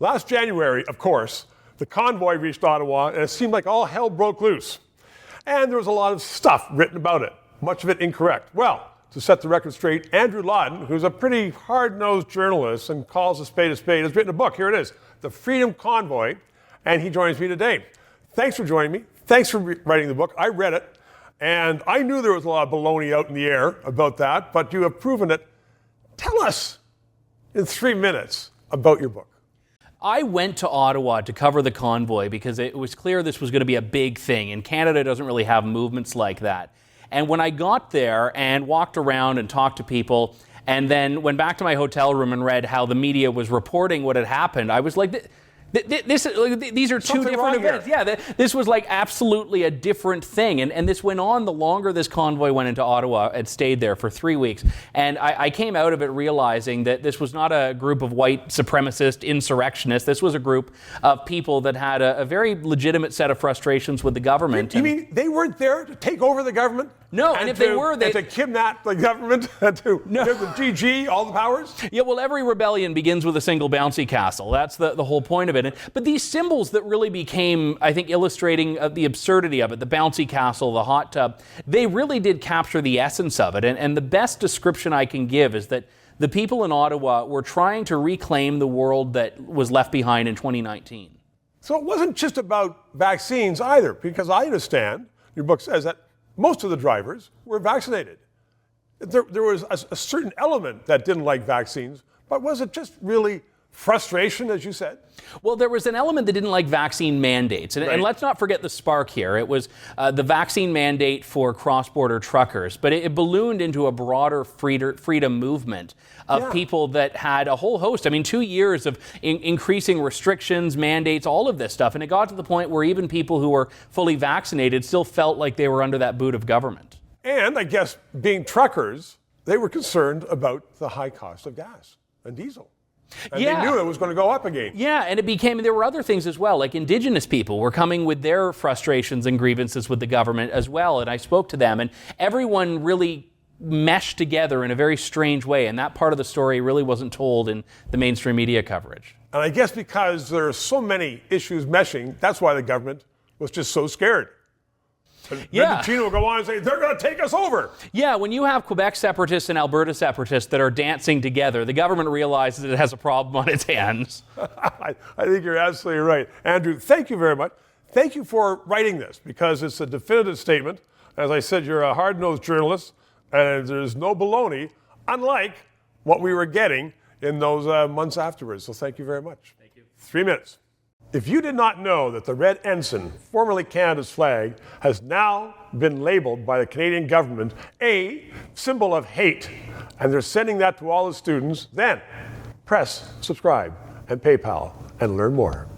Last January, of course, the convoy reached Ottawa, and it seemed like all hell broke loose. And there was a lot of stuff written about it, much of it incorrect. Well, to set the record straight, Andrew Lawton, who's a pretty hard-nosed journalist and calls a spade, has written a book. Here it is, The Freedom Convoy, and he joins me today. Thanks for joining me. Thanks for writing the book. I read it, and I knew there was a lot of baloney out in the air about that, but you have proven it. Tell us in 3 minutes about your book. I went to Ottawa to cover the convoy because it was clear this was going to be a big thing, and Canada doesn't really have movements like that. And when I got there and walked around and talked to people, and then went back to my hotel room and read how the media was reporting what had happened, I was like, these are two different events. Yeah, this was like absolutely a different thing. And this went on the longer this convoy went into Ottawa and stayed there for 3 weeks. And I came out of it realizing that this was not a group of white supremacist insurrectionists. This was a group of people that had a very legitimate set of frustrations with the government. You mean they weren't there to take over the government? No, and if they were, to kidnap the government, to give the GG all the powers? Yeah, well, every rebellion begins with a single bouncy castle. That's the whole point of it. But these symbols that really became, I think, illustrating the absurdity of it, the bouncy castle, the hot tub, they really did capture the essence of it. And the best description I can give is that the people in Ottawa were trying to reclaim the world that was left behind in 2019. So it wasn't just about vaccines either, because I understand, your book says that most of the drivers were vaccinated. There was a certain element that didn't like vaccines, but was it just really frustration, as you said? Well, there was an element that didn't like vaccine mandates. And let's not forget the spark here. It was the vaccine mandate for cross-border truckers, but it ballooned into a broader freedom movement of people that had a whole host. I mean, 2 years of increasing restrictions, mandates, all of this stuff. And it got to the point where even people who were fully vaccinated still felt like they were under that boot of government. And I guess being truckers, they were concerned about the high cost of gas and diesel. And they knew it was going to go up again. Yeah, and there were other things as well, like Indigenous people were coming with their frustrations and grievances with the government as well, and I spoke to them, and everyone really meshed together in a very strange way, and that part of the story really wasn't told in the mainstream media coverage. And I guess because there are so many issues meshing, that's why the government was just so scared. Then Chino will go on and say, they're going to take us over. Yeah, when you have Quebec separatists and Alberta separatists that are dancing together, the government realizes it has a problem on its hands. I think you're absolutely right. Andrew, thank you very much. Thank you for writing this, because it's a definitive statement. As I said, you're a hard-nosed journalist, and there's no baloney, unlike what we were getting in those months afterwards. So thank you very much. Thank you. 3 minutes. If you did not know that the red ensign, formerly Canada's flag, has now been labeled by the Canadian government a symbol of hate, and they're sending that to all the students, then press subscribe and PayPal and learn more.